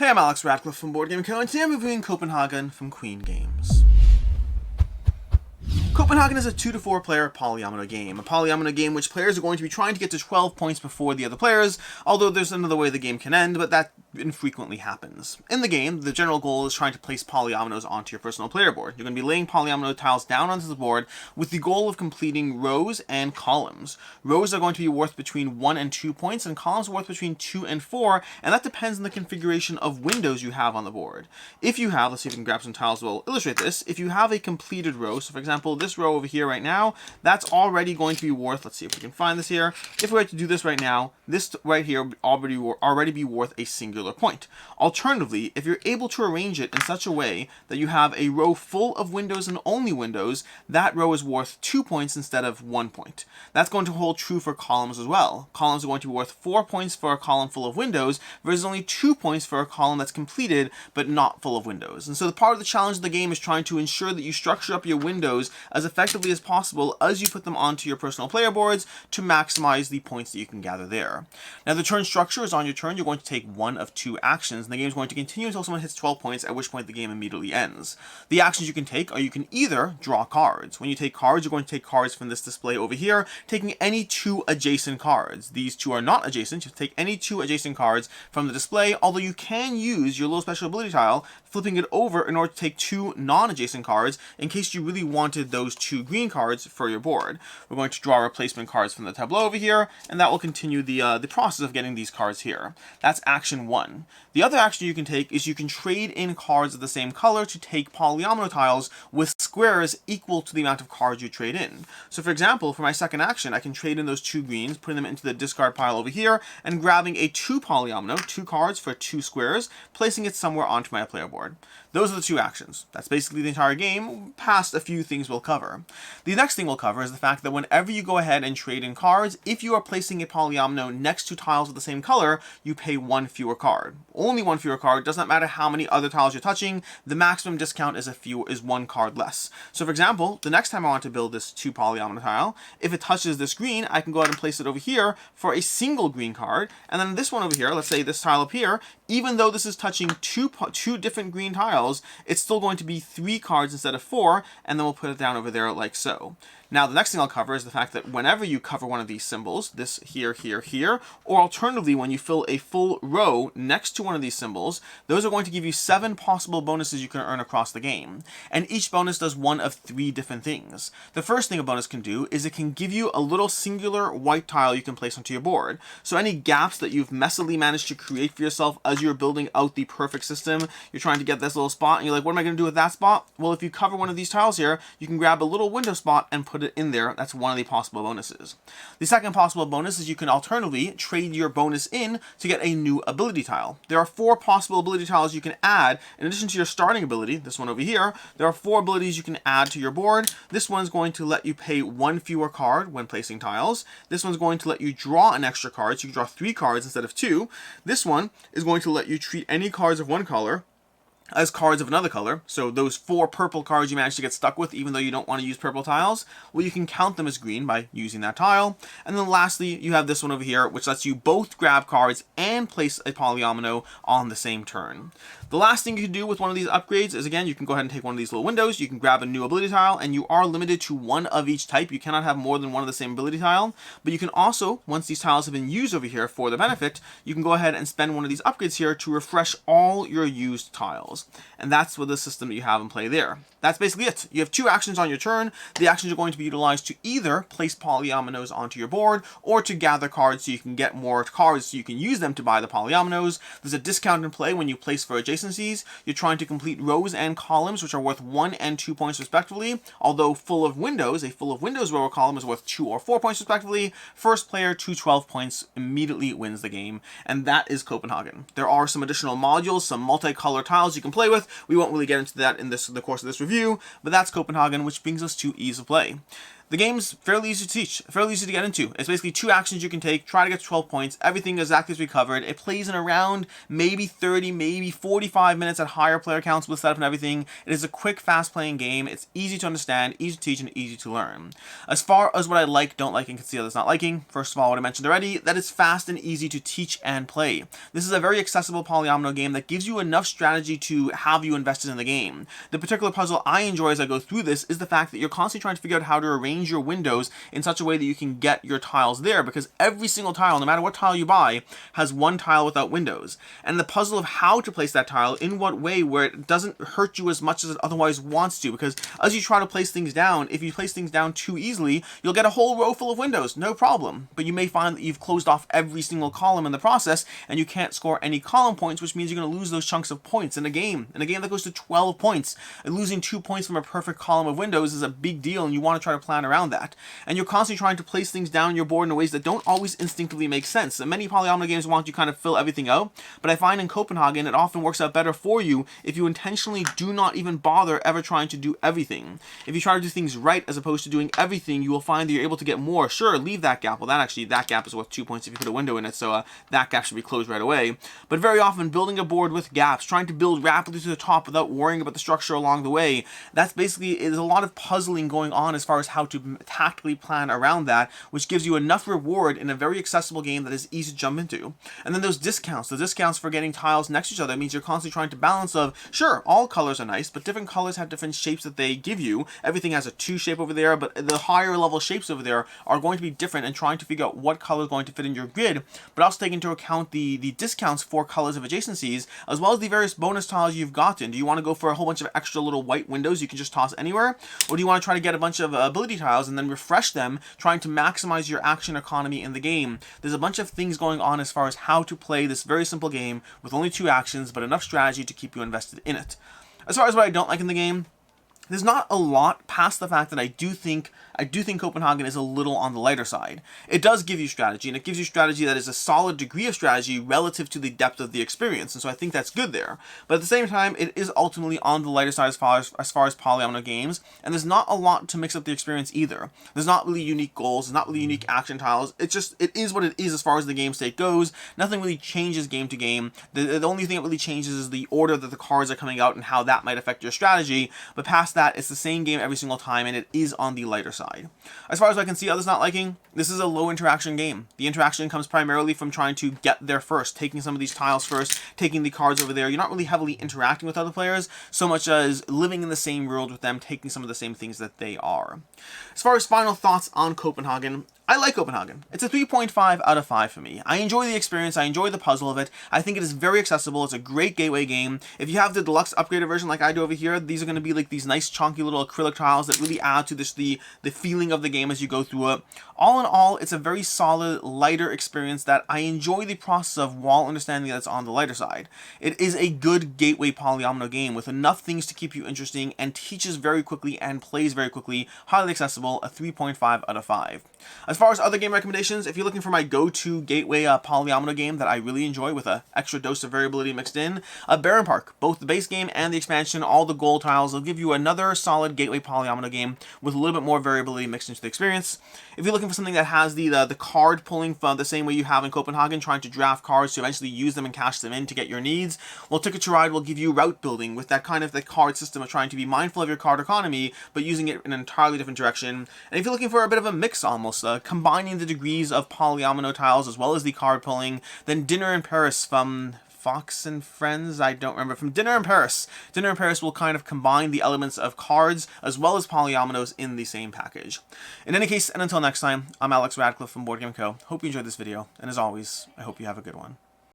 Hey, I'm Alex Radcliffe from Board Game Co, and today I'm reviewing Copenhagen from Queen Games. Copenhagen is a 2 to 4 player polyomino game. A polyomino game which players are going to be trying to get to 12 points before the other players, although there's another way the game can end, but that infrequently happens. In the game, the general goal is trying to place polyominoes onto your personal player board. You're going to be laying polyomino tiles down onto the board with the goal of completing rows and columns. Rows are going to be worth between 1 and 2 points, and columns are worth between 2 and 4, and that depends on the configuration of windows you have on the board. If you have, let's see if we can grab some tiles that will illustrate this, if you have a completed row, so for example, this row over here right now, that's already going to be worth, let's see if we can find this here, if we were to do this right now, this right here would already be worth a singular point. Alternatively, if you're able to arrange it in such a way that you have a row full of windows and only windows, that row is worth 2 points instead of 1 point. That's going to hold true for columns as well. Columns are going to be worth 4 points for a column full of windows versus only 2 points for a column that's completed but not full of windows. And so the part of the challenge of the game is trying to ensure that you structure up your windows as effectively as possible as you put them onto your personal player boards to maximize the points that you can gather there. Now the turn structure is on your turn, you're going to take one of two actions, and the game is going to continue until someone hits 12 points, at which point the game immediately ends. The actions you can take are you can either draw cards. When you take cards, you're going to take cards from this display over here, taking any 2 adjacent cards. These 2 are not adjacent, you take any 2 adjacent cards from the display, although you can use your little special ability tile, flipping it over in order to take 2 non-adjacent cards in case you really wanted those 2 green cards for your board. We're going to draw replacement cards from the tableau over here, and that will continue the process of getting these cards here. That's action 1. The other action you can take is you can trade in cards of the same color to take polyomino tiles with squares equal to the amount of cards you trade in. So for example, for my second action, I can trade in those 2 greens, putting them into the discard pile over here, and grabbing a 2 polyomino, 2 cards for 2 squares, placing it somewhere onto my player board. Those are the 2 actions. That's basically the entire game, past a few things we'll cover. The next thing we'll cover is the fact that whenever you go ahead and trade in cards, if you are placing a polyomino next to tiles of the same color, you pay 1 fewer card. Only 1 fewer card, does not matter how many other tiles you're touching, the maximum discount is 1 card less. So for example, the next time I want to build this 2 polyomino tile, if it touches this green, I can go ahead and place it over here for a single green card, and then this one over here, let's say this tile up here, even though this is touching two different green tiles, it's still going to be 3 cards instead of 4, and then we'll put it down over there like so. Now, the next thing I'll cover is the fact that whenever you cover one of these symbols, this here, here, here, or alternatively, when you fill a full row next to one of these symbols, those are going to give you 7 possible bonuses you can earn across the game. And each bonus does one of 3 different things. The first thing a bonus can do is it can give you a little singular white tile you can place onto your board. So any gaps that you've messily managed to create for yourself as you're building out the perfect system, you're trying to get this little spot, and you're like, what am I going to do with that spot? Well, if you cover one of these tiles here, you can grab a little window spot and put it in there. That's one of the possible bonuses. The second possible bonus is you can alternatively trade your bonus in to get a new ability tile. There are 4 possible ability tiles you can add in addition to your starting ability, this one over here. There are 4 abilities you can add to your board. This one is going to let you pay 1 fewer card when placing tiles. This one's going to let you draw an extra card, so you can draw 3 cards instead of 2. This one is going to let you treat any cards of one color as cards of another color. So those 4 purple cards you managed to get stuck with, even though you don't want to use purple tiles, well, you can count them as green by using that tile. And then lastly, you have this one over here, which lets you both grab cards and place a polyomino on the same turn. The last thing you can do with one of these upgrades is, again, you can go ahead and take one of these little windows, you can grab a new ability tile, and you are limited to 1 of each type. You cannot have more than 1 of the same ability tile, but you can also, once these tiles have been used over here for the benefit, you can go ahead and spend one of these upgrades here to refresh all your used tiles. And that's what the system that you have in play there. That's basically it. You have 2 actions on your turn. The actions are going to be utilized to either place polyominoes onto your board or to gather cards so you can get more cards so you can use them to buy the polyominoes. There's a discount in play when you place for adjacencies. You're trying to complete rows and columns, which are worth 1 and 2 points respectively. Although full of windows, a full of windows row or column is worth 2 or 4 points respectively. First player to 12 points immediately wins the game. And that is Copenhagen. There are some additional modules, some multicolor tiles you can play with. We won't really get into that in the course of this review, but that's Copenhagen, which brings us to ease of play. The game's fairly easy to teach, fairly easy to get into. It's basically 2 actions you can take, try to get to 12 points, everything exactly as we covered. It plays in around maybe 30, maybe 45 minutes at higher player counts with setup and everything. It is a quick, fast-playing game. It's easy to understand, easy to teach, and easy to learn. As far as what I like, don't like, and can see others not liking, first of all, what I mentioned already, that it's fast and easy to teach and play. This is a very accessible polyomino game that gives you enough strategy to have you invested in the game. The particular puzzle I enjoy as I go through this is the fact that you're constantly trying to figure out how to arrange your windows in such a way that you can get your tiles there, because every single tile, no matter what tile you buy, has one tile without windows. And the puzzle of how to place that tile, in what way, where it doesn't hurt you as much as it otherwise wants to, because as you try to place things down, if you place things down too easily, you'll get a whole row full of windows, no problem. But you may find that you've closed off every single column in the process, and you can't score any column points, which means you're going to lose those chunks of points in a game. In a game that goes to 12 points, and losing 2 points from a perfect column of windows is a big deal, and you want to try to plan around that. And you're constantly trying to place things down your board in ways that don't always instinctively make sense. And many polyomino games want you to kind of fill everything out, but I find in Copenhagen it often works out better for you if you intentionally do not even bother ever trying to do everything. If you try to do things right as opposed to doing everything, you will find that you're able to get more. Sure, leave that gap. Well, that gap is worth 2 points if you put a window in it, so that gap should be closed right away. But very often, building a board with gaps, trying to build rapidly to the top without worrying about the structure along the way, that's basically, there's a lot of puzzling going on as far as how to tactically plan around that, which gives you enough reward in a very accessible game that is easy to jump into. And then those discounts, the discounts for getting tiles next to each other, means you're constantly trying to balance of, sure, all colors are nice, but different colors have different shapes that they give you. Everything has a 2 shape over there, but the higher level shapes over there are going to be different, and trying to figure out what color is going to fit in your grid, but also take into account the discounts for colors of adjacencies, as well as the various bonus tiles you've gotten. Do you want to go for a whole bunch of extra little white windows you can just toss anywhere? Or do you want to try to get a bunch of ability tiles and then refresh them, trying to maximize your action economy in the game? There's a bunch of things going on as far as how to play this very simple game with only 2 actions, but enough strategy to keep you invested in it. As far as what I don't like in the game, there's not a lot past the fact that I do think Copenhagen is a little on the lighter side. It does give you strategy, and it gives you strategy that is a solid degree of strategy relative to the depth of the experience, and so I think that's good there. But at the same time, it is ultimately on the lighter side as far as polyomino games, and there's not a lot to mix up the experience either. There's not really unique goals, there's not really unique action tiles. It is what it is as far as the game state goes. Nothing really changes game to game. The only thing that really changes is the order that the cards are coming out and how that might affect your strategy, but past that, it's the same game every single time, and it is on the lighter side. As far as I can see others not liking, this is a low interaction game. The interaction comes primarily from trying to get there first, taking some of these tiles first, taking the cards over there. You're not really heavily interacting with other players, so much as living in the same world with them, taking some of the same things that they are. As far as final thoughts on Copenhagen, I like Copenhagen. It's a 3.5 out of 5 for me. I enjoy the experience. I enjoy the puzzle of it. I think it is very accessible. It's a great gateway game. If you have the deluxe upgraded version like I do over here, these are going to be like these nice chunky little acrylic tiles that really add to this the feeling of the game as you go through it. All in all, it's a very solid, lighter experience that I enjoy the process of while understanding that it's on the lighter side. It is a good gateway polyomino game with enough things to keep you interesting and teaches very quickly and plays very quickly. Highly accessible, a 3.5 out of 5. As far as other game recommendations, if you're looking for my go-to gateway polyomino game that I really enjoy with an extra dose of variability mixed in, Baron Park. Both the base game and the expansion, all the gold tiles, will give you another solid gateway polyomino game with a little bit more variability mixed into the experience. If you're looking for something that has the card pulling from the same way you have in Copenhagen, trying to draft cards to eventually use them and cash them in to get your needs, well, Ticket to Ride will give you route building with that kind of the card system of trying to be mindful of your card economy, but using it in an entirely different direction. And if you're looking for a bit of a mix almost, combining the degrees of polyomino tiles as well as the card pulling, then Dinner in Paris from Fox and Friends, I don't remember, from Dinner in Paris. Dinner in Paris will kind of combine the elements of cards as well as polyominoes in the same package. In any case, and until next time, I'm Alex Radcliffe from Board Game Co. Hope you enjoyed this video, and as always, I hope you have a good one.